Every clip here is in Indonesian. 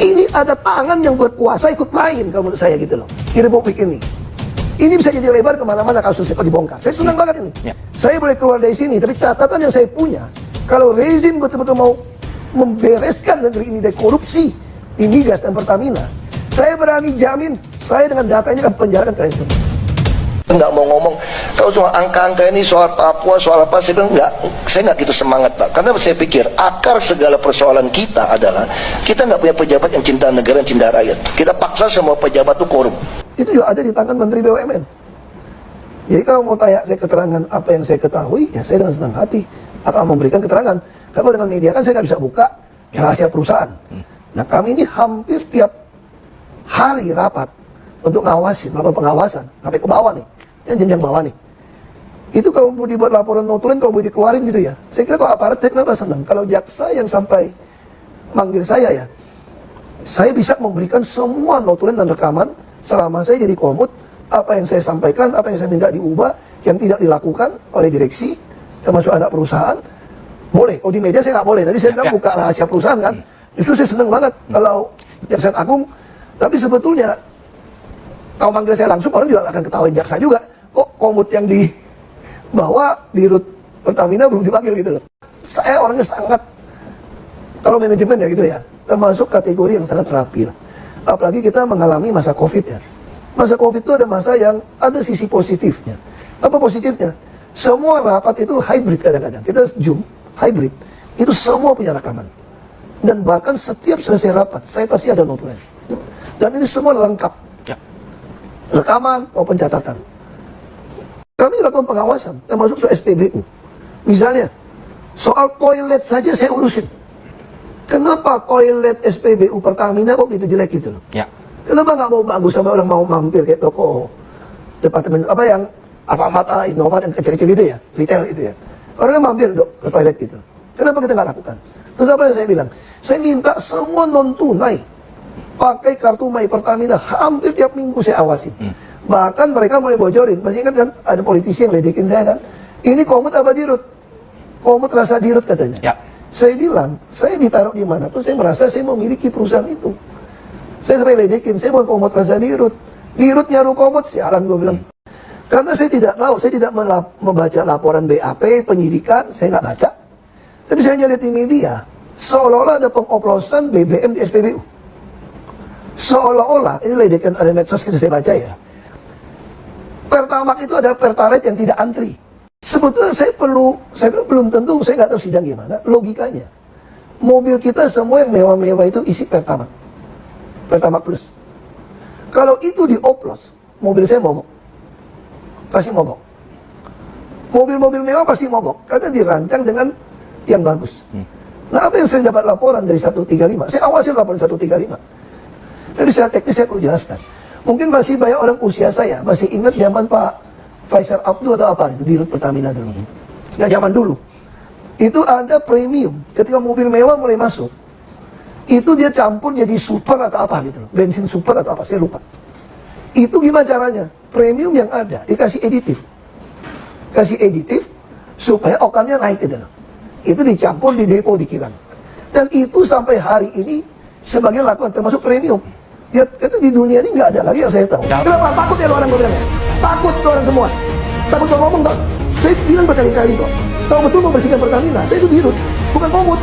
Ini ada tangan yang berkuasa ikut main kalau menurut saya gitu loh di Republik ini. Ini bisa jadi lebar kemana-mana kasusnya kalau dibongkar. Saya senang banget ini. Saya boleh keluar dari sini, tapi catatan yang saya punya, kalau rezim betul-betul mau membereskan negeri ini dari korupsi di migas dan Pertamina, saya berani jamin, saya dengan datanya akan penjarakan kalian semua. Nggak mau ngomong, kalau cuma angka-angka ini soal Papua, soal apa, saya bilang enggak, saya nggak gitu semangat Pak. Karena saya pikir akar segala persoalan kita adalah kita nggak punya pejabat yang cinta negara, yang cinta rakyat. Kita paksa semua pejabat itu korup. Itu juga ada di tangan Menteri BUMN. Jadi kalau mau tanya saya keterangan apa yang saya ketahui, ya saya dengan senang hati akan memberikan keterangan. Kalau dengan media kan saya nggak bisa buka rahasia perusahaan. Nah kami ini hampir tiap hari rapat untuk ngawasin, melakukan pengawasan sampai ke bawah nih, yang jenjang bawah nih. Itu kalau mau dibuat laporan notulen, kalau mau dikeluarin gitu ya. Saya kira kalau aparat, saya kenapa senang. Kalau jaksa yang sampai manggil saya ya, saya bisa memberikan semua notulen dan rekaman selama saya jadi komut, apa yang saya sampaikan, apa yang saya minta diubah, yang tidak dilakukan oleh direksi, termasuk anak perusahaan, boleh. Oh di media saya nggak boleh. Tadi saya bilang buka rahasia perusahaan kan. Justru saya senang banget kalau Jaksa Agung. Tapi sebetulnya kalau manggil saya langsung, orang juga akan ketahuin jaksa juga. Kok komut yang dibawa di rut Pertamina belum dipanggil gitu loh. Saya orangnya sangat, kalau manajemen ya gitu ya, termasuk kategori yang sangat rapi lah. Apalagi kita mengalami masa Covid ya. Masa Covid itu ada masa yang ada sisi positifnya. Apa positifnya? Semua rapat itu hybrid kadang-kadang. Kita Zoom, hybrid. Itu semua punya rekaman. Dan bahkan setiap selesai rapat, saya pasti ada notulen. Dan ini semua lengkap. Rekaman maupun catatan. Kami lakukan pengawasan, termasuk soal SPBU. Misalnya, soal toilet saja saya urusin. Kenapa toilet SPBU Pertamina kok gitu jelek gitu loh? Kenapa nggak mau bagus sampai orang mau mampir kayak toko departemen apa yang Alfamart, Indomaret yang kecil-kecil gitu ya, retail itu ya. Orangnya mampir untuk ke toilet gitu. Kenapa kita nggak lakukan? Terus apa yang saya bilang? Saya minta semua non tunai pakai kartu My Pertamina, hampir tiap minggu saya awasin. Bahkan mereka mulai bocorin. Masih ingat kan ada politisi yang ledekin saya kan? Ini komut apa dirut? Komut rasa dirut katanya. Saya bilang, saya ditaruh di mana pun saya merasa saya memiliki perusahaan itu. Saya sampai ledekin, saya bukan komut rasa dirut. Dirut nyaru komut, siaran gue bilang. Karena saya tidak tahu, saya tidak membaca laporan BAP, penyidikan, saya nggak baca. Tapi saya hanya lihat di media, seolah-olah ada pengoplosan BBM di SPBU. Seolah-olah, ini ledekan ada medsos kita saya baca ya. Pertamax itu adalah Pertalite yang tidak antri. Sebetulnya saya belum tentu, saya nggak tahu sidang gimana, logikanya. Mobil kita semua yang mewah-mewah itu isi Pertamax. Pertamax Plus. Kalau itu dioplos, mobil saya mogok. Pasti mogok. Mobil-mobil mewah pasti mogok, karena dirancang dengan yang bagus. Nah apa yang saya dapat laporan dari 135, saya awasin laporan 135. Tapi secara teknis saya perlu jelaskan. Mungkin masih banyak orang usia saya masih ingat zaman Pak Faisal Abdul atau apa itu di rut Pertamina dulu. Nggak zaman dulu. Itu ada premium. Ketika mobil mewah mulai masuk, itu dia campur jadi super atau apa gitu loh. Bensin super atau apa, saya lupa. Itu gimana caranya? Premium yang ada dikasih aditif. Kasih aditif supaya oktannya naik gitu loh. Itu dicampur di depo di kilang. Dan itu sampai hari ini sebagian lakukan termasuk premium. Ya, itu di dunia ini nggak ada lagi yang saya tahu. Kenapa? Takut ya lo orang, gue bilang ya. Takut lo orang semua. Takut kalau ngomong tak. Saya bilang berkali-kali kok. Tahu betul membersihkan Pertamina. Saya itu dirut, bukan komut.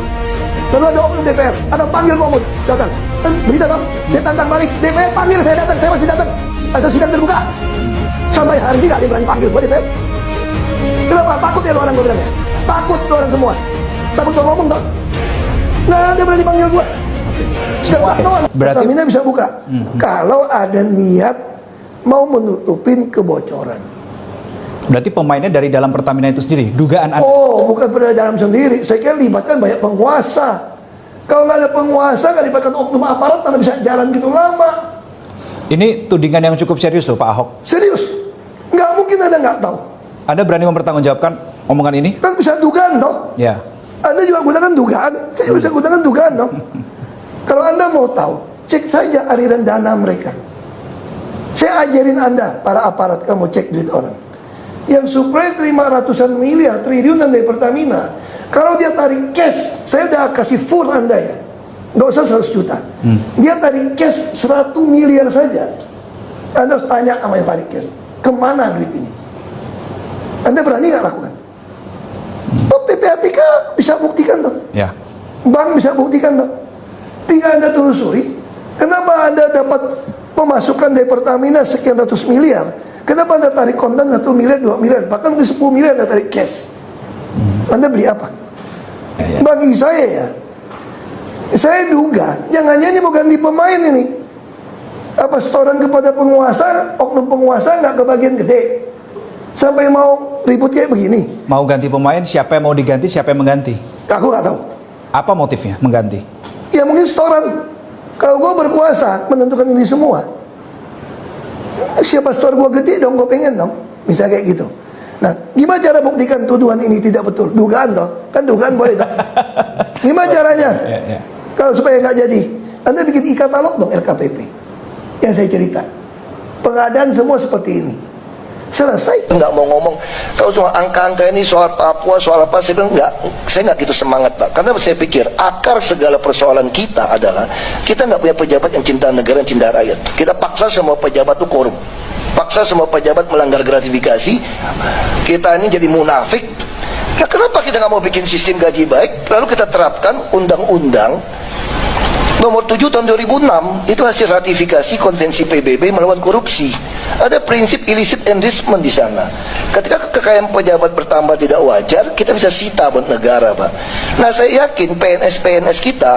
Lalu ada oknum DPR, ada panggil komut, datang. Dan berita dong, saya tantang balik. DPR panggil saya datang, saya masih datang. Asal sidang terbuka. Sampai hari ini nggak ada yang berani panggil gue DPR. Kenapa? Takut ya lo orang, gue bilang ya. Takut lo orang semua. Takut kalau ngomong tak. Nggak ada berani panggil gue. Pertamina bisa buka kalau ada niat mau menutupin kebocoran. Berarti pemainnya dari dalam Pertamina itu sendiri, dugaan Anda? Oh, bukan dari dalam sendiri. Saya kira libatkan banyak penguasa. Kalau nggak ada penguasa, nggak libatkan oknum aparat, mana bisa jalan gitu lama. Ini tudingan yang cukup serius loh Pak Ahok. Serius? Nggak mungkin Anda nggak tahu. Anda berani mempertanggungjawabkan omongan ini? Kan bisa dugaan toh? Ya. Anda juga gunakan dugaan, saya bisa gunakan dugaan dong. Kalau Anda mau tahu, cek saja aliran dana mereka. Saya ajarin Anda, para aparat, kamu cek duit orang. Yang suplai terima ratusan miliar, triliunan dari Pertamina. Kalau dia tarik cash, saya udah kasih full Anda ya. nggak usah 100 juta. Dia tarik cash 100 miliar saja. Anda harus tanya sama yang tarik cash, kemana duit ini? Anda berani nggak lakukan? Toh PPATK bisa buktikan toh. Ya. Bank bisa buktikan toh. Tinggal Anda telusuri. Kenapa Anda dapat pemasukan dari Pertamina sekian ratus miliar? Kenapa Anda tarik kontan 1 miliar, 2 miliar, bahkan ke 10 miliar Anda tarik cash? Anda beli apa? Ya. Bagi saya duga jangan-jangan mau ganti pemain ini. Apa setoran kepada penguasa, oknum penguasa nggak kebagian gede sampai mau ribut kayak begini? Mau ganti pemain, siapa yang mau diganti, siapa yang mengganti? Aku nggak tahu. Apa motifnya mengganti? Ya mungkin setoran. Kalau gue berkuasa menentukan ini semua, siapa store gue gede dong, gue pengen dong, bisa kayak gitu. Nah, gimana cara buktikan tuduhan ini tidak betul? Dugaan toh, kan dugaan boleh toh. Gimana caranya? Ya. Kalau supaya nggak jadi, Anda bikin e-katalog dong LKPP. Yang saya cerita, pengadaan semua seperti ini. Selesai. Nggak mau ngomong, kalau cuma angka-angka ini soal Papua, soal apa, saya bilang nggak, saya nggak gitu semangat Pak. Karena saya pikir akar segala persoalan kita adalah kita nggak punya pejabat yang cinta negara, yang cinta rakyat. Kita paksa semua pejabat itu korup, paksa semua pejabat melanggar gratifikasi. Kita ini jadi munafik. Nah, kenapa kita nggak mau bikin sistem gaji baik, lalu kita terapkan undang-undang Nomor 7 tahun 2006 itu hasil ratifikasi konvensi PBB melawan korupsi. Ada prinsip illicit enrichment di sana. Ketika kekayaan pejabat bertambah tidak wajar, kita bisa sita buat negara, Pak. Nah, saya yakin PNS-PNS kita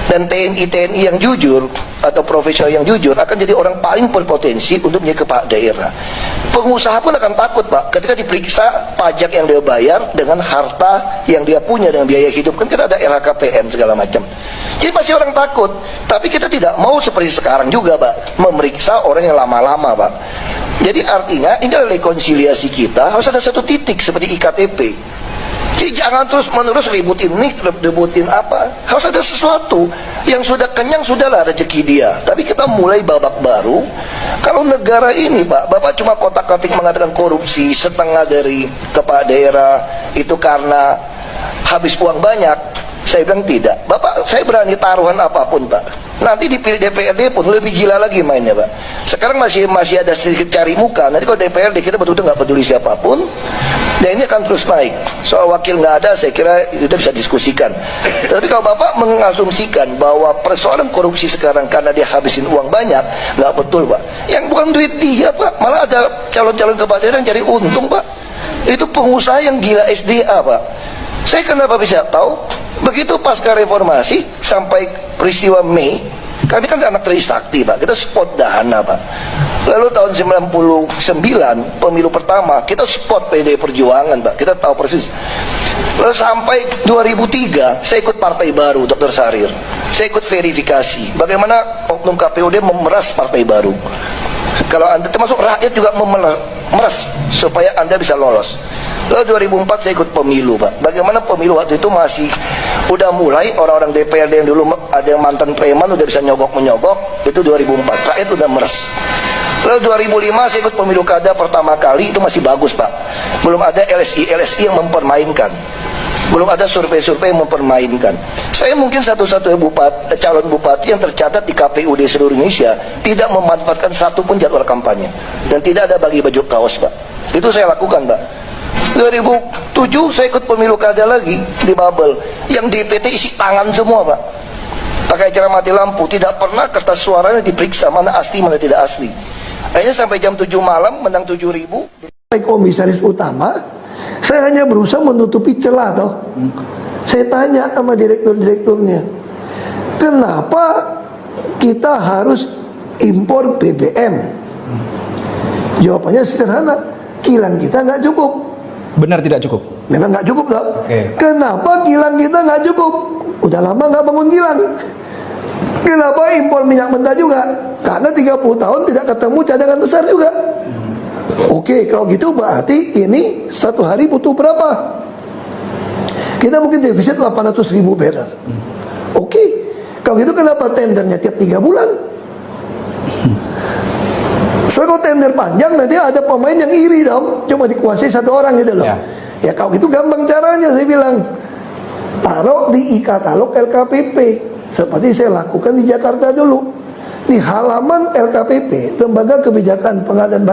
dan TNI-TNI yang jujur atau profesional yang jujur akan jadi orang paling berpotensi untuk menjadi kepala daerah. Pengusaha pun akan takut, Pak, ketika diperiksa pajak yang dia bayar dengan harta yang dia punya dengan biaya hidup. Kan kita ada LHKPN segala macam. Jadi pasti orang takut. Tapi kita tidak mau seperti sekarang juga, Pak, memeriksa orang yang lama-lama, Pak. Jadi artinya ini adalah rekonsiliasi kita. Harus ada satu titik seperti IKTP. Jadi jangan terus-menerus ributin ini, ributin apa. Harus ada sesuatu. Yang sudah kenyang, sudahlah rezeki dia. Tapi kita mulai babak baru. Kalau negara ini, Pak, Bapak cuma kotak-katik mengatakan korupsi, setengah dari kepala daerah itu karena habis uang banyak. Saya bilang tidak. Bapak, saya berani taruhan apapun, Pak. Nanti dipilih DPRD pun lebih gila lagi mainnya, Pak. Sekarang masih ada sedikit cari muka. Nanti kalau DPRD kita betul-betul nggak peduli siapapun, dan ini akan terus naik. Soal wakil nggak ada, saya kira kita bisa diskusikan. Tapi kalau Bapak mengasumsikan bahwa persoalan korupsi sekarang karena dia habisin uang banyak, nggak betul, Pak. Yang bukan duit dia, Pak. Malah ada calon-calon kepala daerah yang cari untung, Pak. Itu pengusaha yang gila SDA, Pak. Saya kenapa bisa tahu? Begitu pasca reformasi sampai peristiwa Mei, kami kan anak Trisakti, Pak. Kita spot dana, Pak. Lalu tahun 99 pemilu pertama kita spot PD Perjuangan, Pak. Kita tahu persis. Lalu sampai 2003 saya ikut partai baru, Dr. Sarir. Saya ikut verifikasi bagaimana oknum KPUD memeras partai baru. Kalau Anda termasuk rakyat juga memeras supaya Anda bisa lolos. Lalu 2004 saya ikut pemilu, Pak. Bagaimana pemilu waktu itu masih udah mulai orang-orang DPRD yang dulu ada yang mantan preman udah bisa nyogok-menyogok. Itu 2004. Rakyat udah meres. Lalu 2005 saya ikut pemilu kada pertama kali, itu masih bagus, Pak. Belum ada LSI yang mempermainkan. Belum ada survei-survei yang mempermainkan. Saya mungkin satu-satunya calon bupati yang tercatat di KPUD seluruh Indonesia tidak memanfaatkan satu pun jadwal kampanye. Dan tidak ada bagi baju kaos, Pak. Itu saya lakukan, Pak. 2007 saya ikut pemilu kada lagi di Babel. Yang DPT isi tangan semua, Pak. Pakai cara mati lampu. Tidak pernah kertas suaranya diperiksa mana asli mana tidak asli. Akhirnya sampai jam 7 malam menang 7.000. Komisaris utama, saya hanya berusaha menutupi celah toh. Saya tanya sama direktur-direkturnya, kenapa kita harus impor BBM? Jawabannya sederhana, kilang kita nggak cukup. Benar tidak cukup? Memang nggak cukup toh. Oke. Kenapa kilang kita nggak cukup? Udah lama nggak bangun kilang. Kenapa impor minyak mentah juga? Karena 30 tahun tidak ketemu cadangan besar juga. Oke, kalau gitu berarti ini satu hari butuh berapa? Kita mungkin defisit 800.000 barrel. Oke, kalau gitu kenapa tendernya tiap 3 bulan? Soalnya kalau tender panjang nanti ada pemain yang iri dong, cuma dikuasai satu orang gitu loh. Ya kalau gitu gampang caranya, saya bilang taruh di e-katalog LKPP. seperti saya lakukan di Jakarta dulu. Di halaman LKPP, Lembaga Kebijakan Pengadaan